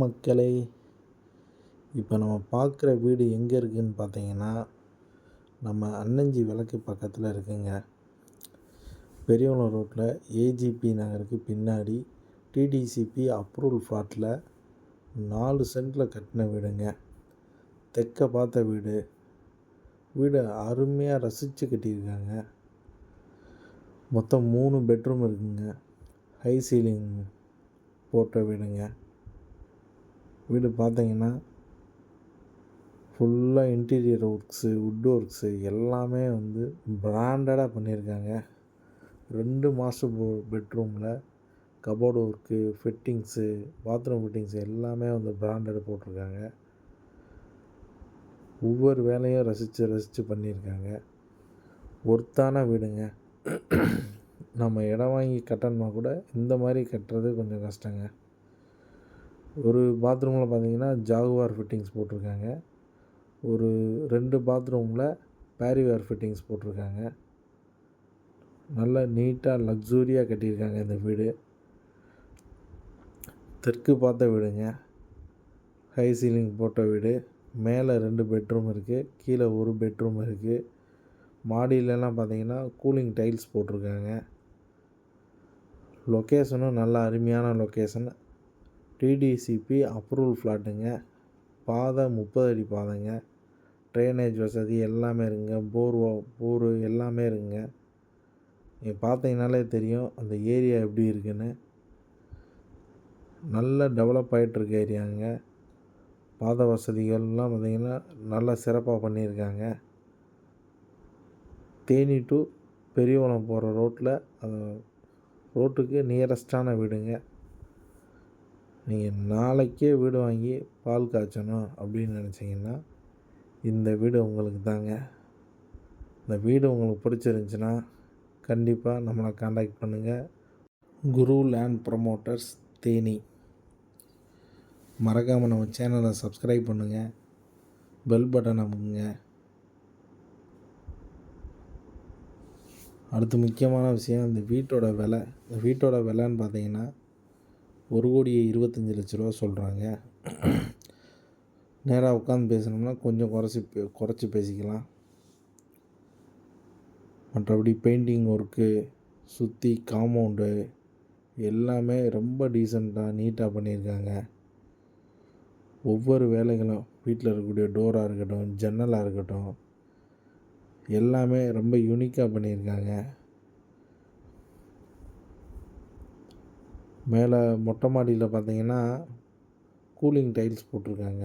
மக்களே, இப்போ நம்ம பார்க்குற வீடு எங்கே இருக்குதுன்னு பார்த்தீங்கன்னா, நம்ம அன்னஞ்சி விளக்கு பக்கத்தில் இருக்குங்க. பெரியவளம் ரோட்டில் ஏஜிபி நகருக்கு பின்னாடி டிடிசிபி அப்ரூவல் ஃப்ளாட்டில் 4 சென்ட்டில் கட்டின வீடுங்க. தெற்க பார்த்த வீடு. வீடு அருமையாக ரசித்து கட்டியிருக்காங்க. மொத்தம் 3 பெட்ரூம் இருக்குங்க. ஹை சீலிங் போட்ட வீடுங்க. வீடு பார்த்தீங்கன்னா ஃபுல்லாக இன்டீரியர் ஒர்க்ஸு, வுட் ஒர்க்ஸு எல்லாமே பிராண்டடாக பண்ணியிருக்காங்க. 2 மாஸ்டர் பெட்ரூமில் cupboard work, fittings, bathroom fittings எல்லாமே பிராண்டட் போட்டிருக்காங்க. ஒவ்வொரு வேலையும் ரசித்து பண்ணியிருக்காங்க. ஒர்த்தான வீடுங்க. நம்ம இடம் வாங்கி கட்டணுமா கூட இந்த மாதிரி கட்டுறது கொஞ்சம் கஷ்டங்க. ஒரு பாத்ரூமில் பார்த்தீங்கன்னா ஜாகுவார் ஃபிட்டிங்ஸ் போட்டிருக்காங்க. ஒரு 2 பாத்ரூமில் பேரிவேர் ஃபிட்டிங்ஸ் போட்டிருக்காங்க. நல்லா நீட்டாக லக்ஸூரியாக கட்டியிருக்காங்க இந்த வீடு. தெற்கு பார்த்த வீடுங்க. ஹை சீலிங் போட்ட வீடு. மேலே 2 பெட்ரூம் இருக்குது, கீழே 1 பெட்ரூம் இருக்குது. மாடியிலலாம் பார்த்தீங்கன்னா கூலிங் டைல்ஸ் போட்டிருக்காங்க. லொக்கேஷனும் நல்ல அருமையான லொக்கேஷன். DTCP approval ஃப்ளாட்டுங்க. பாதை 30 அடி பாதைங்க. ட்ரைனேஜ் வசதி எல்லாமே இருக்குங்க. போரு எல்லாமே இருக்குங்க. நீங்கள் பார்த்தீங்கனாலே தெரியும் அந்த ஏரியா எப்படி இருக்குன்னு. நல்ல டெவலப் ஆகிட்டுருக்க ஏரியாங்க. பாதை வசதிகள்லாம் பார்த்திங்கன்னா நல்லா சிறப்பாக பண்ணியிருக்காங்க. தேனி டு பெரியவளம் போகிற ரோட்டில் அந்த ரோட்டுக்கு நியரஸ்டான வீடுங்க. நீங்கள் நாளைக்கே வீடு வாங்கி பால் காய்ச்சணும் அப்படின்னு நினச்சிங்கன்னா இந்த வீடு உங்களுக்கு தாங்க. இந்த வீடு உங்களுக்கு பிடிச்சிருந்துச்சின்னா கண்டிப்பாக நம்மளை காண்டாக்ட் பண்ணுங்கள். Guru land promoters, Theni. மறக்காமல் நம்ம சேனலை சப்ஸ்கிரைப் பண்ணுங்கள். பெல் பட்டன் அமுக்குங்க. அடுத்து முக்கியமான விஷயம், இந்த வீட்டோட விலைன்னு பார்த்தீங்கன்னா 1,25,00,000 சொல்கிறாங்க. நேராக உட்காந்து பேசணும்னா கொஞ்சம் குறைச்சி பேசிக்கலாம். மற்றபடி பெயிண்டிங் ஒர்க்கு, சுற்றி காம்பவுண்டு எல்லாமே ரொம்ப டீசெண்டாக நீட்டாக பண்ணியிருக்காங்க. ஒவ்வொரு வேலைகளும் வீட்டில் இருக்கக்கூடிய டோராக இருக்கட்டும், ஜன்னலாக இருக்கட்டும் எல்லாமே ரொம்ப யூனிக்காக பண்ணியிருக்காங்க. மேலே மொட்டை மாடியில் பார்த்தீங்கன்னா கூலிங் டைல்ஸ் போட்டிருக்காங்க.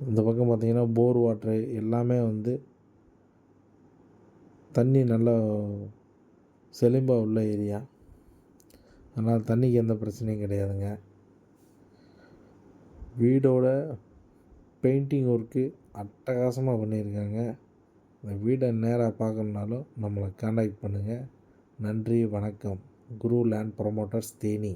இந்த பக்கம் பார்த்தீங்கன்னா போர் வாட்ரு எல்லாமே தண்ணி நல்லா செழிப்பாக உள்ள ஏரியா. அதனால் தண்ணிக்கு எந்த பிரச்சனையும் கிடையாதுங்க. வீடோட பெயிண்டிங் ஒர்க்கு அட்டகாசமாக பண்ணியிருக்காங்க. இந்த வீடை நேராக பார்க்கணுன்னாலும் நம்மளை காண்டாக்ட் பண்ணுங்கள். நன்றி, வணக்கம். குரு லேண்ட் ப்ரமோட்டர்ஸ், தேனி.